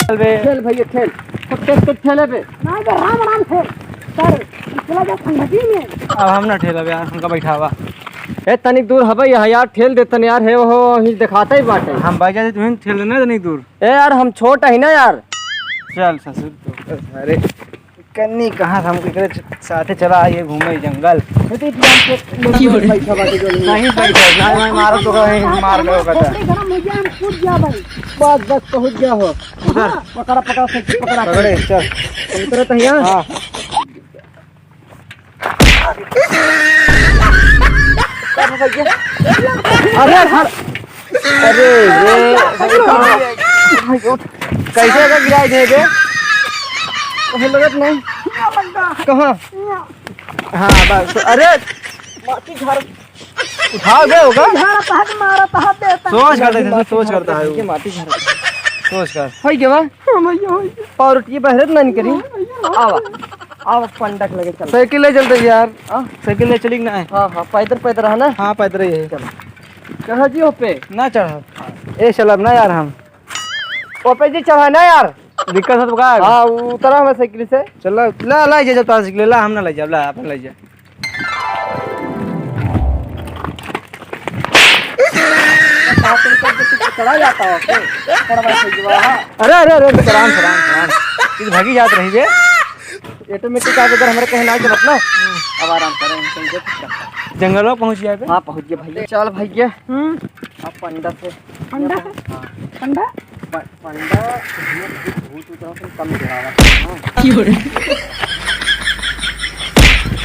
खेल भैया खेल तो ठेले पे ना राम राम खेल सर चला जा संगति में। अब हम ना ठेला यार, हमका बैठावा ए तनिक दूर हबे यार ठेल देतन यार है वो ही दिखाता ही बाटे। हम भाई जाते तुम्हें ठेल देना तनिक दूर। ए यार हम छोटा ही ना यार। चल ससुर तो अरे कन्नी कहाँ हम के साथे चला आइए घूमे जंगल। नहीं बैठो ना मारो तो मार गयो कटा बस बस पहुंच गया हो उधर पकड़ा पकड़ा से पकड़ा पकड़े चल उतरे तो यहाँ। हां अरे अरे ये कैसे का गिराई दे बे कहीं लगत नहीं कहाँ। हाँ बस अरे माटी घर उठा गए होगा। मारा देता सोच करते थे, सोच करता है के माटी घर सोच कर होई के बा और ये बहरत ना नहीं करी। आवा आवा पंडक लगे चल साइकिल ले चलते यार। साइकिल ले चली ना है। हाँ हाँ पैदल पैदल है ना। हाँ पैदल ही है। चल कहा जी ओपे ना चढ़ ए चलब ना यार हम ओपे जी चढ़ा ना यार दिक्कत है तो का। हाँ उतरा मैं साइकिल से चल ला ला जा तार साइकिल ला हम ना ले जा ला अपन ले जा। चला जाता है अरे अरे अरे सलाम सलाम सलाम किस भागी जात रही बे ऑटोमेटिक आ इधर हमारे कहना चलत ना। अब आराम करें जंगल में पहुंच गया। हाँ पहुंच गए भैया। चल भैया अब पंडा से पंडा पंडा पंडा भूत उतरा से कम गिरावा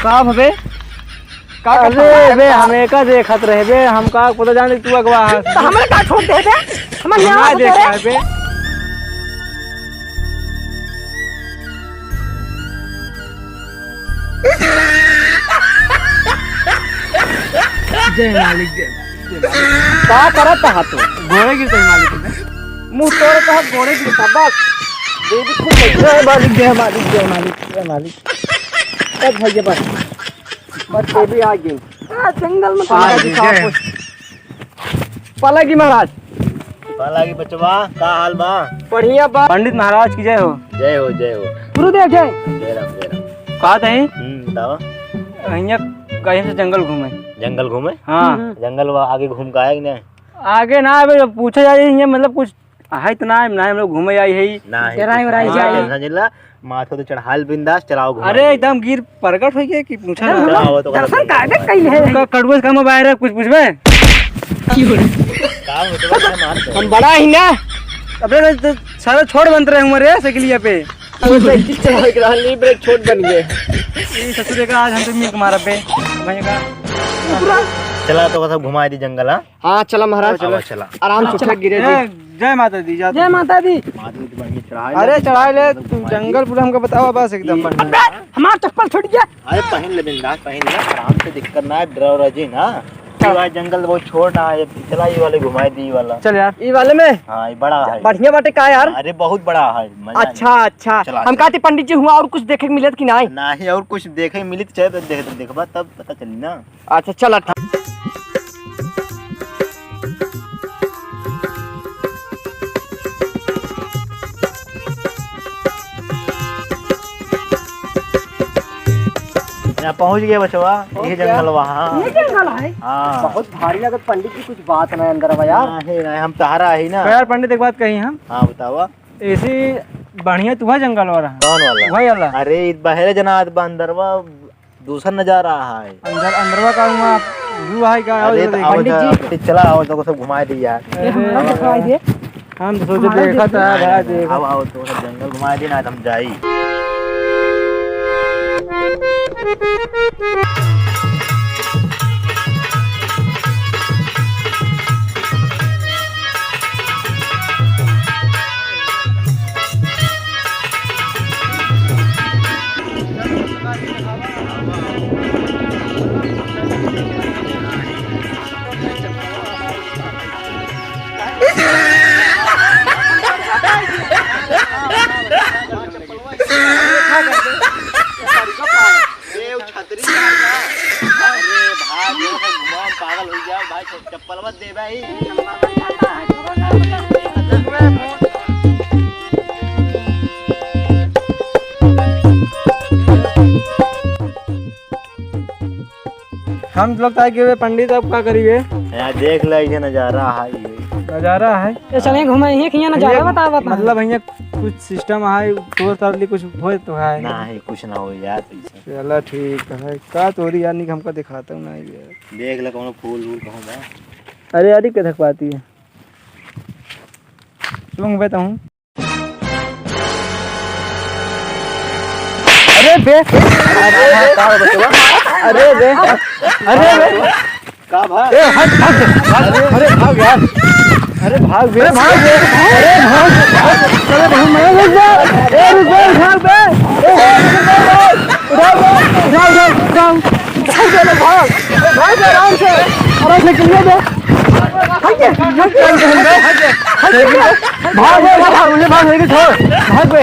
का भबे का अरे बे हमें का देखत रहे बे हम का पता जाने तू अगवा है तो हमें का छोड़ दे बे हम ना देखा है बे। जय मालिक जय का करत हा तो घोड़े गिरते हैं मालिक ने मुंह तोड़ तो घोड़े की बस देवी खूब जय मालिक जय मालिक जय मालिक जय मालिक। तब भैया बस ये भी आ गई जंगल में जय पलगी महाराज पालागी बचवा का हाल बा। बढ़िया बा पंडित महाराज की जय हो। जय हो जय हो। गुरुदेव जय जय राम जय राम। कहा थे बताओ यहाँ कहीं से जंगल घूमे। जंगल घूमे। हाँ जंगल आगे घूम का आया कि नहीं। आगे ना अबे पूछा जाए यहाँ मतलब कुछ है तो ना हम लोग घूमे आई है ना जिला माथो तो चढ़ाल बिंदास चलाओ घूम। अरे एकदम गिर प्रकट हो गया कि पूछा ना चलाओ तो दर्शन काहे कइले है कड़ुआ कम बाहर कुछ पूछबे काम होतो है मार। हम बड़ा ही ना अबे तो सारा छोड़ बनते रहे हमारे साइकिलिया पे साइकिल चलावे के रहली ब्रेक छोट बन गए। ये ससुर का आज हम तो मिल मारा पे भाई का चला तो सब घुमा दी जंगल। हाँ चला महाराज चलो चला आराम से उठ गिरे जी। जय माता दी जा जय माता दी। अरे चढ़ा ले तू जंगल पूरा हमको बताओ बस एकदम बढ़िया। हमारा चप्पल छूट गया। अरे पहन ले बिंदास पहन ले आराम से दिक्कत ना है ड्राइवर जी ना। जंगल बहुत छोटा है चला ये वाले घुमाई दी वाला। चल यार ये वाले में हाँ ये बड़ा है बढ़िया बाटे का यार। अरे बहुत बड़ा है अच्छा अच्छा हम कहते पंडित जी हुआ और कुछ देखे के मिलत कि नहीं। नहीं और कुछ देखे मिली तो चाहे तो देखबा तब पता चली ना। अच्छा चल यहाँ पहुँच गए बचवा। ये जंगल वहाँ ये जंगल है। हाँ बहुत भारी लगत पंडित जी कुछ बात नहीं अंदर बा यार। नहीं हम सहारा ही ना। यार पंडित एक बात कही हम। हाँ बतावा ऐसी बढ़िया तू है जंगल वाला कौन वाला वही वाला। अरे बहरे जनात अंदरवा दूसरा नजारा है अंदर अंदरवा का वहाँ व्यू है क्या। अरे तो आओ जा, चला आओ तो सब घुमा दी यार। हम तो सोचे देखा था भाई देख आओ आओ तो सब जंगल घुमा दी ना हम जाई। पागल हो गया भाई चप्पल मत दे भाई। हम लोग ताकि हुए पंडित अब क्या करिए? यहाँ देख ले ये नजारा है ये। नजारा है ये चले घूमे ये किया नजारा बता मतलब भैया कुछ सिस्टम है तोर तरली कुछ हो तो है नहीं कुछ ना हो यार पैसा। चलो ठीक है का तोरी यार नहीं हमको दिखाता हूँ ना यार। देख ले कौन फूल वूल कहूँ बा। अरे यार क्या थक पाती है सुन बेता हूँ। अरे बे अरे बे अरे बे का भाई ए हट हट अरे भाग यार अरे भाग बे भाग बे अरे भाग अरे भाग मैं रुक जा ए रुक बे भाग बे भाग आराम से अरे लेकिन ये दे भाग मुझे भाग लेके छोड़ भाग बे